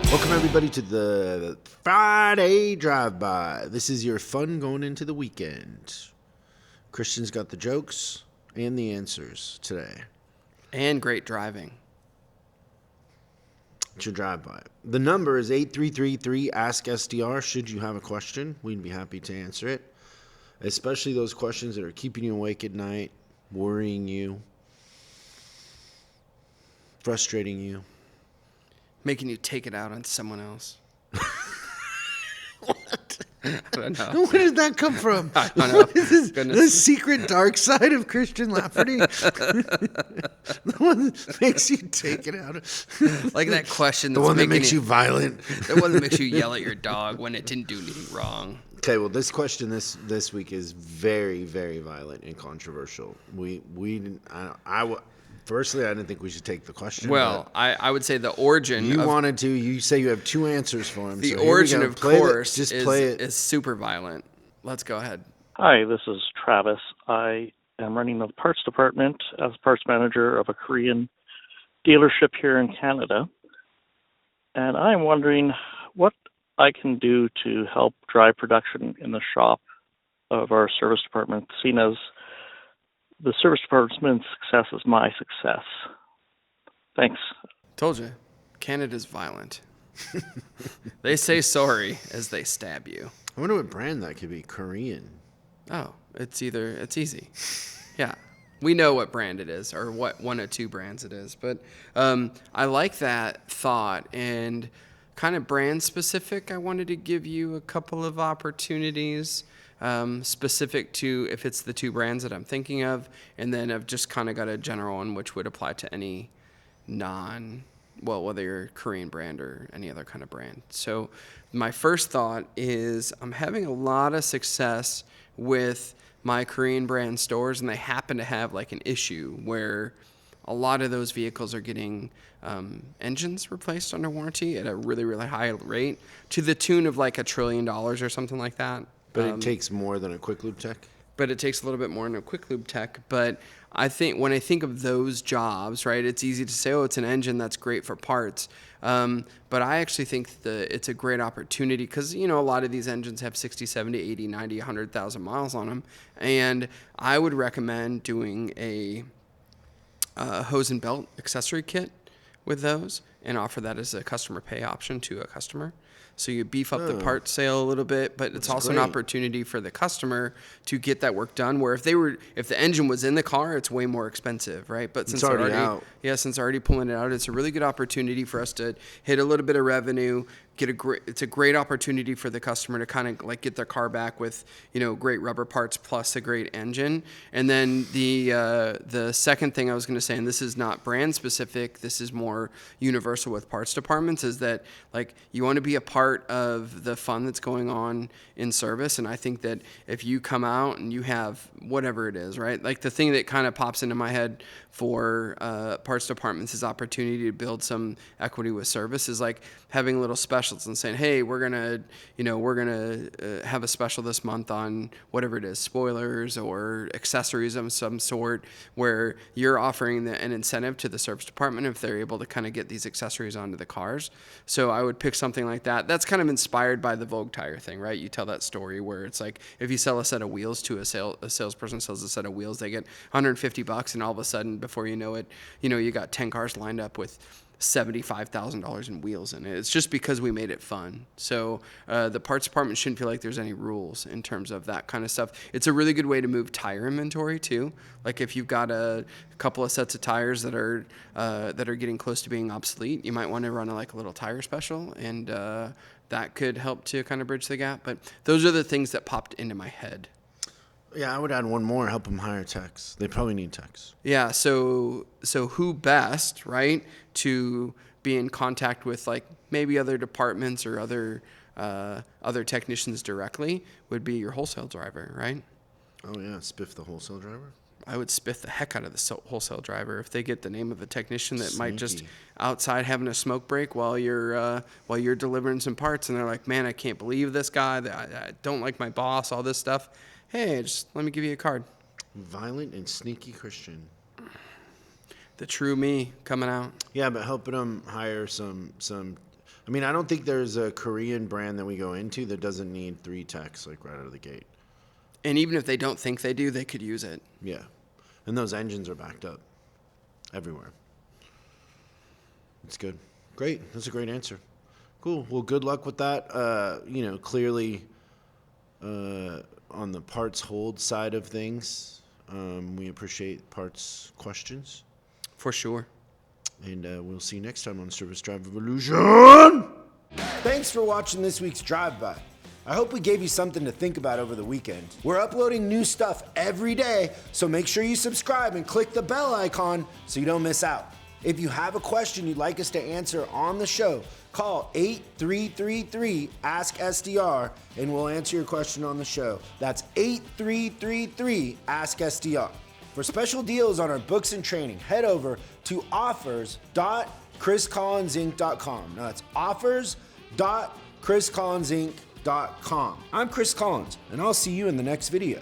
Welcome everybody to the Friday Drive-By. This is your fun going into the weekend. Christian's got the jokes and the answers today. And great driving. It's your drive-by. The number is 8333-ASK-SDR. Should you have a question, we'd be happy to answer it. Especially those questions that are keeping you awake at night, worrying you, frustrating you. Making you take it out on someone else. What? I don't know. Where did that come from? I don't know. What is this, the secret dark side of Christian Lafferty? The one that makes you take it out. Like that question. The one that makes you violent. The one that makes you yell at your dog when it didn't do anything wrong. Okay, well, this question this week is very, very violent and controversial. Personally, I didn't think we should take the question. Well, I would say the origin. You say you have two answers for him. The so origin, of course, is super violent. Let's go ahead. Hi, this is Travis. I am running the parts department as parts manager of a Korean dealership here in Canada. And I'm wondering what I can do to help drive production in the shop of our service department, seen as the service department's success is my success. Thanks. Told you. Canada's violent. They say sorry as they stab you. I wonder what brand that could be. Korean. Oh, it's easy. Yeah. We know what brand it is, or what one of two brands it is. But I like that thought, and kind of brand specific. I wanted to give you a couple of opportunities specific to if it's the two brands that I'm thinking of, and then I've just kind of got a general one which would apply to any whether you're a Korean brand or any other kind of brand. So my first thought is I'm having a lot of success with my Korean brand stores, and they happen to have like an issue where a lot of those vehicles are getting engines replaced under warranty at a really, really high rate, to the tune of like $1 trillion or something like that. But it takes more than a quick lube tech? But it takes a little bit more than a quick lube tech. But I think when I think of those jobs, right, it's easy to say, oh, it's an engine, that's great for parts. But I actually think it's a great opportunity because, a lot of these engines have 60, 70, 80, 90, 100,000 miles on them. And I would recommend doing a hose and belt accessory kit with those and offer that as a customer pay option to a customer. So you beef up the part sale a little bit, but it's also an opportunity for the customer to get that work done. Where if the engine was in the car, it's way more expensive, right? But since it's already out. Yeah, since they're already pulling it out, it's a really good opportunity for us to hit a little bit of revenue. It's a great opportunity for the customer to kind of like get their car back with great rubber parts plus a great engine. And then the second thing I was going to say, and this is not brand specific, this is more universal with parts departments, is that like you want to be a part of the fun that's going on in service. And I think that if you come out and you have whatever it is, right? Like the thing that kind of pops into my head for parts departments is opportunity to build some equity with service is like having little specials and saying, hey, we're gonna have a special this month on whatever it is, spoilers or accessories of some sort, where you're offering an incentive to the service department if they're able to kind of get these accessories onto the cars. So I would pick something like that. That's kind of inspired by the Vogue tire thing, right? You tell that story where it's like if you sell a set of wheels to a salesperson sells a set of wheels, they get $150, and all of a sudden, before you know it, you got 10 cars lined up with $75,000 in wheels in it. It's just because we made it fun. So the parts department shouldn't feel like there's any rules in terms of that kind of stuff. It's a really good way to move tire inventory too. Like if you've got a couple of sets of tires that are getting close to being obsolete, you might want to run a little tire special, and that could help to kind of bridge the gap. But those are the things that popped into my head. Yeah, I would add one more, help them hire techs. They probably need techs. Yeah, so who best, right, to be in contact with like maybe other departments or other technicians directly would be your wholesale driver, right? Oh yeah, spiff the wholesale driver? I would spiff the heck out of the wholesale driver if they get the name of a technician that Sneaky. might just outside having a smoke break while you're delivering some parts, and they're like, man, I can't believe this guy. I don't like my boss, all this stuff. Hey, just let me give you a card. Violent and sneaky Christian. The true me coming out. Yeah, but helping them hire some I mean, I don't think there's a Korean brand that we go into that doesn't need 3 techs like right out of the gate. And even if they don't think they do, they could use it. Yeah. And those engines are backed up everywhere. It's good. Great. That's a great answer. Cool. Well, good luck with that. Clearly on the parts hold side of things, we appreciate parts questions. For sure. And we'll see you next time on Service Drive Revolution. Thanks for watching this week's Drive-By. I hope we gave you something to think about over the weekend. We're uploading new stuff every day, so make sure you subscribe and click the bell icon so you don't miss out. If you have a question you'd like us to answer on the show, call 8333-ASK-SDR and we'll answer your question on the show. That's 8333-ASK-SDR. For special deals on our books and training, head over to offers.chriscollinsinc.com. Now that's offers.chriscollinsinc.com. I'm Chris Collins, and I'll see you in the next video.